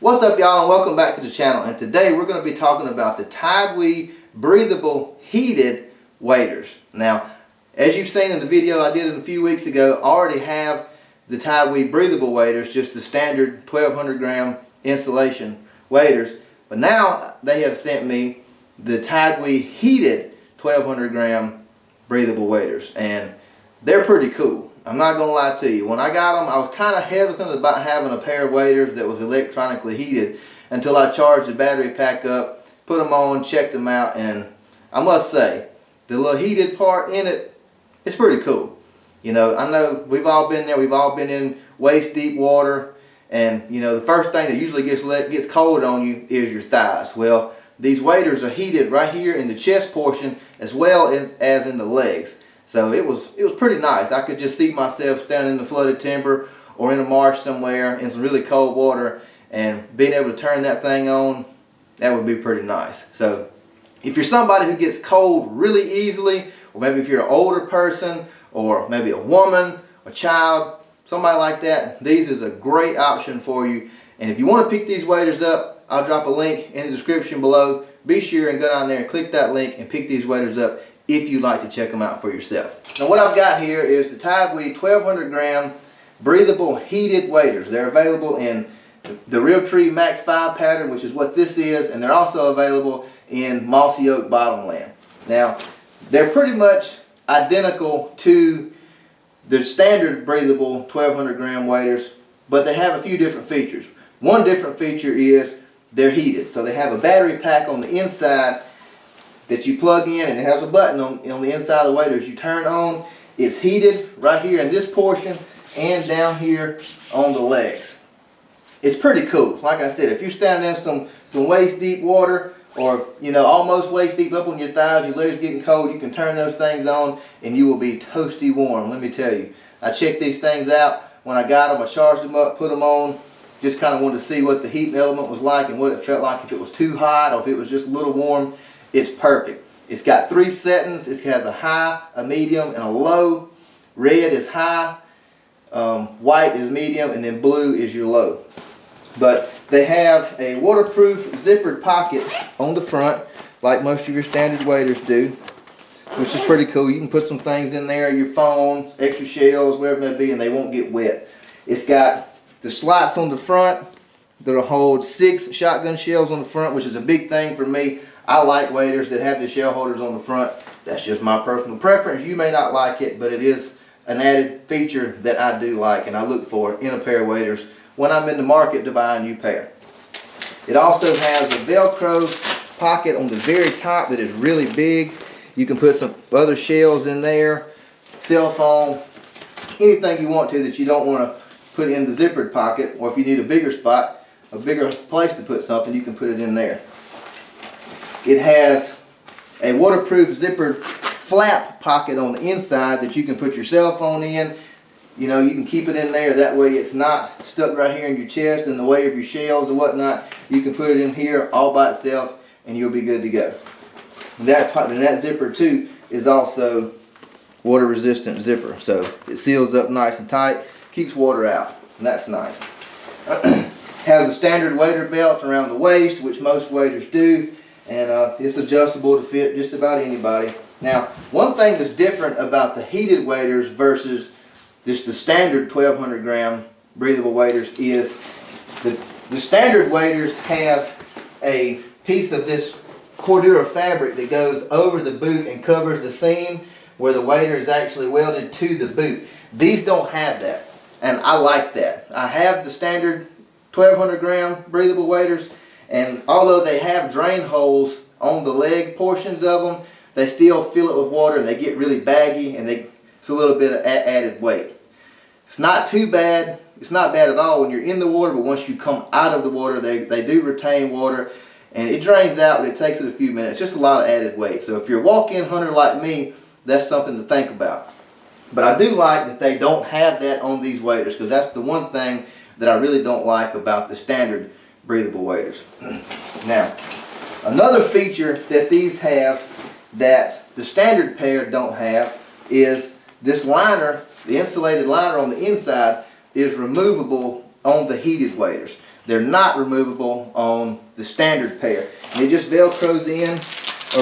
What's up, y'all, and welcome back to the channel. And today we're going to be talking about the Tidewe Breathable Heated waders. Now, as you've seen in the video I did a few weeks ago, I already have the Tidewe Breathable waders, just the standard 1200 gram insulation waders. But now they have sent me the Tidewe Heated 1200 gram breathable waders, and they're pretty cool. I'm not going to lie to you. When I got them, I was kind of hesitant about having a pair of waders that was electronically heated until I charged the battery pack up, put them on, checked them out, and I must say, the little heated part in it, it's pretty cool. You know, I know we've all been there, we've all been in waist deep water, and you know, the first thing that usually gets cold on you is your thighs. Well, these waders are heated right here in the chest portion as well as in the legs. So it was pretty nice. I could just see myself standing in the flooded timber or in a marsh somewhere in some really cold water, and being able to turn that thing on, that would be pretty nice. So if you're somebody who gets cold really easily, or maybe if you're an older person, or maybe a woman, a child, somebody like that, these is a great option for you. And if you want to pick these waders up, I'll drop a link in the description below. Be sure and go down there and click that link and pick these waders up if you'd like to check them out for yourself. Now what I've got here is the Tidewe 1200 gram breathable heated waders. They're available in the Realtree Max 5 pattern, which is what this is, and they're also available in Mossy Oak Bottomland. Now they're pretty much identical to the standard breathable 1200 gram waders, but they have a few different features. One different feature is they're heated. So they have a battery pack on the inside that you plug in, and it has a button on the inside of the waders. You turn on, it's heated right here in this portion and down here on the legs. It's pretty cool. Like I said, if you're standing in some waist deep water, or you know, almost waist deep up on your thighs, your legs getting cold, you can turn those things on and you will be toasty warm. Let me tell you, I checked these things out when I got them. I charged them up, put them on, just kind of wanted to see what the heat element was like and what it felt like, if it was too hot or if it was just a little warm. It's perfect. It's got 3 settings. It has a high, a medium, and a low. Red is high, white is medium, and then blue is your low. But they have a waterproof zippered pocket on the front, like most of your standard waders do, which is pretty cool. You can put some things in there, your phone, extra shells, whatever it may be, and they won't get wet. It's got the slots on the front that'll hold 6 shotgun shells on the front, which is a big thing for me. I like waders that have the shell holders on the front. That's just my personal preference. You may not like it, but it is an added feature that I do like and I look for in a pair of waders when I'm in the market to buy a new pair. It also has a Velcro pocket on the very top that is really big. You can put some other shells in there, cell phone, anything you want to that you don't want to put in the zippered pocket, or if you need a bigger spot, a bigger place to put something, you can put it in there. It has a waterproof zippered flap pocket on the inside that you can put your cell phone in. You know, you can keep it in there, that way it's not stuck right here in your chest in the way of your shells or whatnot. You can put it in here all by itself and you'll be good to go. And that zipper too is also water resistant zipper, so it seals up nice and tight, keeps water out, and that's nice. Has a standard wader belt around the waist, which most waders do, and it's adjustable to fit just about anybody. Now, one thing that's different about the heated waders versus just the standard 1200 gram breathable waders is the standard waders have a piece of this Cordura fabric that goes over the boot and covers the seam where the wader is actually welded to the boot. These don't have that, and I like that. I have the standard 1200 gram breathable waders, and although they have drain holes on the leg portions of them, they still fill it with water and they get really baggy, and it's a little bit of added weight. It's not too bad. It's not bad at all when you're in the water, but once you come out of the water, they do retain water, and it drains out, but it takes it a few minutes. Just a lot of added weight. So if you're a walk-in hunter like me, that's something to think about. But I do like that they don't have that on these waders, because that's the one thing that I really don't like about the standard breathable waders. Now, another feature that these have that the standard pair don't have is this liner. The insulated liner on the inside is removable on the heated waders. They're not removable on the standard pair. And it just velcros in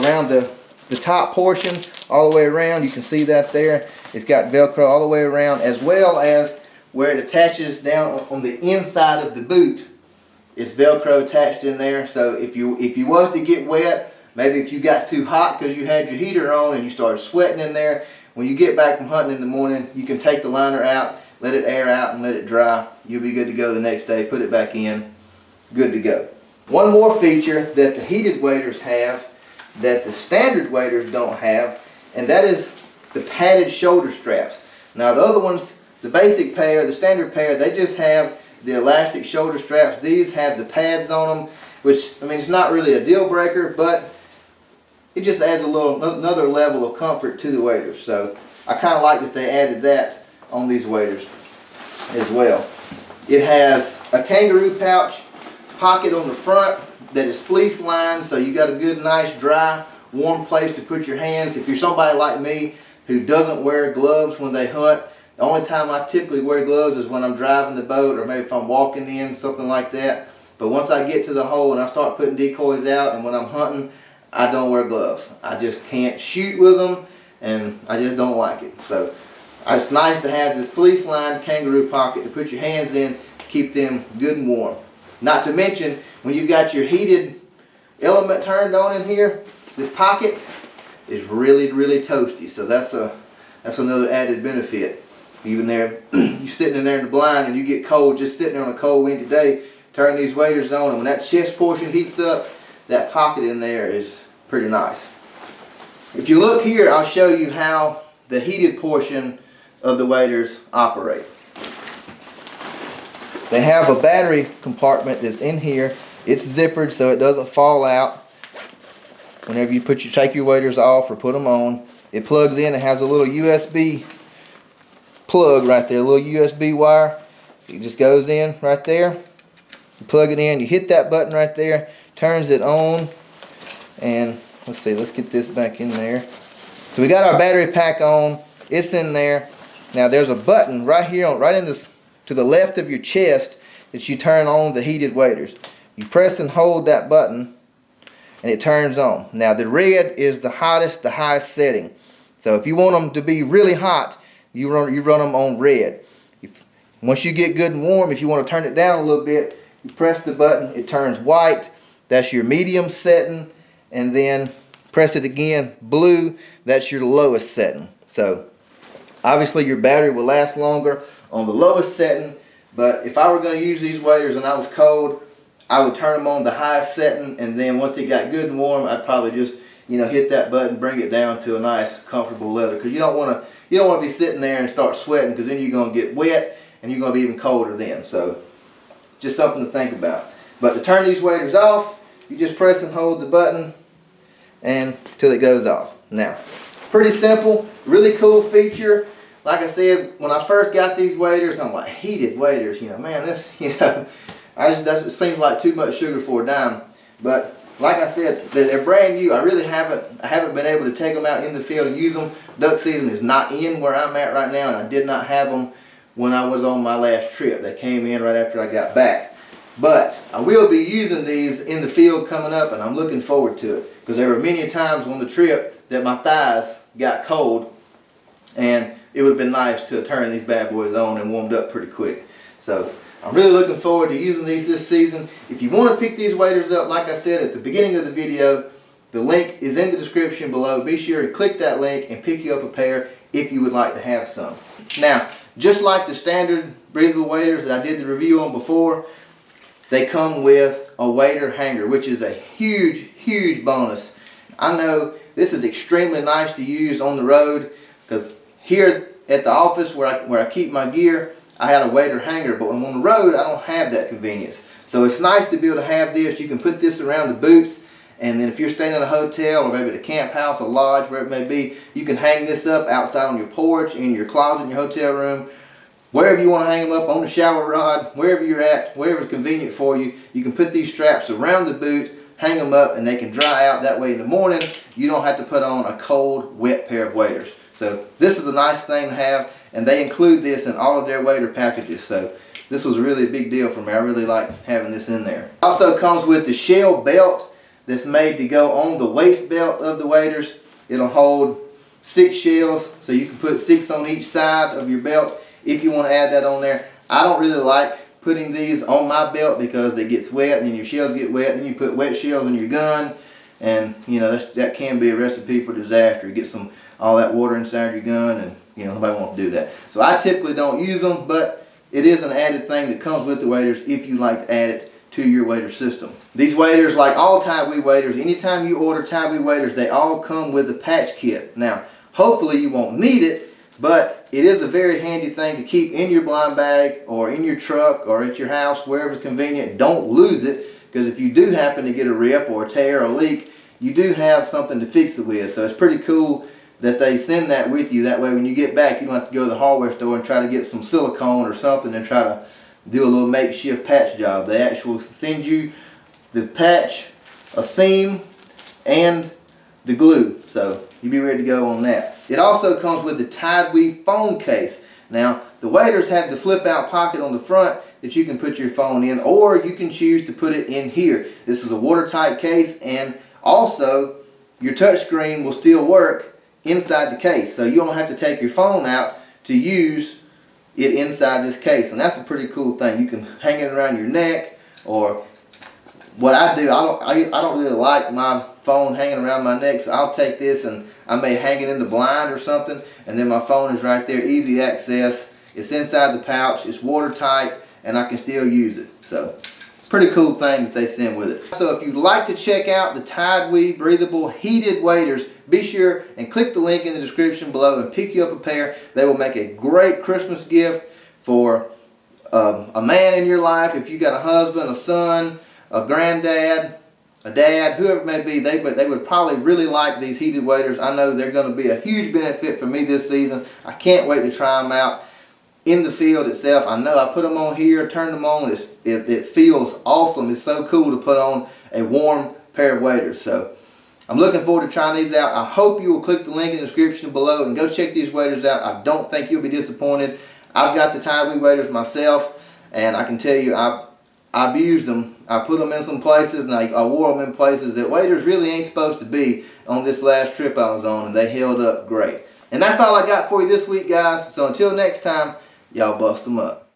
around the top portion all the way around. You can see that there. It's got velcro all the way around, as well as where it attaches down on the inside of the boot. It's velcro attached in there, so if you was to get wet, maybe if you got too hot because you had your heater on and you started sweating in there, when you get back from hunting in the morning, you can take the liner out, let it air out and let it dry. You'll be good to go the next day. Put it back in, good to go. One more feature that the heated waders have that the standard waders don't have, and that is the padded shoulder straps. Now the other ones, the basic pair, the standard pair, they just have the elastic shoulder straps. These have the pads on them, which, I mean, it's not really a deal breaker, but it just adds another level of comfort to the waders. So I kind of like that they added that on these waders as well. It has a kangaroo pouch pocket on the front that is fleece lined, so you got a good, nice, dry, warm place to put your hands. If you're somebody like me who doesn't wear gloves when they hunt, the only time I typically wear gloves is when I'm driving the boat, or maybe if I'm walking in, something like that. But once I get to the hole and I start putting decoys out, and when I'm hunting, I don't wear gloves. I just can't shoot with them, and I just don't like it. So it's nice to have this fleece lined kangaroo pocket to put your hands in, keep them good and warm. Not to mention, when you've got your heated element turned on in here, this pocket is really, really toasty. So that's another added benefit. Even there, you're sitting in there in the blind and you get cold, just sitting there on a cold windy day, turn these waders on, and when that chest portion heats up, that pocket in there is pretty nice. If you look here, I'll show you how the heated portion of the waders operate. They have a battery compartment that's in here. It's zippered so it doesn't fall out whenever you take your waders off or put them on. It plugs in. It has a little USB plug right there, a little USB wire. It just goes in right there. You plug it in, you hit that button right there, turns it on, and let's see, let's get this back in there. So we got our battery pack on, it's in there. Now there's a button right here, to the left of your chest, that you turn on the heated waders. You press and hold that button and it turns on. Now the red is the highest setting. So if you want them to be really hot, you run them on red. Once you get good and warm, if you want to turn it down a little bit, you press the button, it turns white. That's your medium setting. And then press it again, blue, that's your lowest setting. So obviously your battery will last longer on the lowest setting, but if I were going to use these waders and I was cold, I would turn them on the highest setting, and then once it got good and warm, I'd probably just, hit that button, bring it down to a nice comfortable level, because you don't want to be sitting there and start sweating, because then you're going to get wet and you're going to be even colder then. So just something to think about. But to turn these waders off, you just press and hold the button until it goes off. Now, pretty simple, really cool feature. Like I said, when I first got these waders, I'm like, heated waders, man, this, that seems like too much sugar for a dime. But like I said, they're brand new. I haven't been able to take them out in the field and use them. Duck season is not in where I'm at right now, and I did not have them when I was on my last trip. They came in right after I got back. But I will be using these in the field coming up, and I'm looking forward to it, because there were many times on the trip that my thighs got cold, and it would have been nice to turn these bad boys on and warmed up pretty quick. So I'm really looking forward to using these this season. If you want to pick these waders up, like I said at the beginning of the video, the link is in the description below. Be sure to click that link and pick you up a pair if you would like to have some. Now, just like the standard breathable waders that I did the review on before, they come with a wader hanger, which is a huge, huge bonus. I know this is extremely nice to use on the road, because here at the office where I keep my gear, I had a wader hanger, but when I'm on the road, I don't have that convenience. So it's nice to be able to have this. You can put this around the boots, and then if you're staying in a hotel or maybe at a camp house, a lodge, wherever it may be, you can hang this up outside on your porch, in your closet, in your hotel room, wherever you want to hang them up, on the shower rod, wherever you're at, wherever's convenient for you. You can put these straps around the boot, hang them up, and they can dry out. That way in the morning, you don't have to put on a cold, wet pair of waders. So this is a nice thing to have, and they include this in all of their wader packages. So this was really a big deal for me. I really like having this in there. Also comes with the shell belt that's made to go on the waist belt of the waders. It'll hold 6 shells, so you can put 6 on each side of your belt if you want to add that on there. I don't really like putting these on my belt because it gets wet and then your shells get wet, and you put wet shells in your gun, and you know that can be a recipe for disaster. You get all that water inside your gun, and you know nobody wants to do that. So I typically don't use them, but it is an added thing that comes with the waders if you like to add it to your wader system. These waders, like all Tidewe waders, anytime you order Tidewe waders, they all come with a patch kit. Now, hopefully you won't need it, but it is a very handy thing to keep in your blind bag or in your truck or at your house, wherever's convenient. Don't lose it, because if you do happen to get a rip or a tear or a leak, you do have something to fix it with. So it's pretty cool that they send that with you. That way when you get back, you don't have to go to the hardware store and try to get some silicone or something and try to do a little makeshift patch job. They actually send you the patch, a seam, and the glue. So you'll be ready to go on that. It also comes with the Tidewe phone case. Now, the waders have the flip out pocket on the front that you can put your phone in, or you can choose to put it in here. This is a watertight case, and also your touch screen will still work inside the case. So you don't have to take your phone out to use it inside this case, and that's a pretty cool thing. You can hang it around your neck, or what I do, I don't really like my phone hanging around my neck, so I'll take this and I may hang it in the blind or something, and then my phone is right there, easy access. It's inside the pouch, it's watertight, and I can still use it. So pretty cool thing that they send with it. So if you'd like to check out the Tidewe Breathable Heated waders, be sure and click the link in the description below and pick you up a pair. They will make a great Christmas gift for a man in your life. If you got a husband, a son, a granddad, a dad, whoever it may be, they would probably really like these heated waders. I know they're going to be a huge benefit for me this season. I can't wait to try them out in the field itself. I know I put them on here, turn them on, it feels awesome. It's so cool to put on a warm pair of waders. So I'm looking forward to trying these out. I hope you will click the link in the description below and go check these waders out. I don't think you'll be disappointed. I've got the Tidewe waders myself, and I can tell you I've used them. I put them in some places, and I wore them in places that waders really ain't supposed to be on this last trip I was on, and they held up great. And that's all I got for you this week, guys. So until next time, y'all bust them up.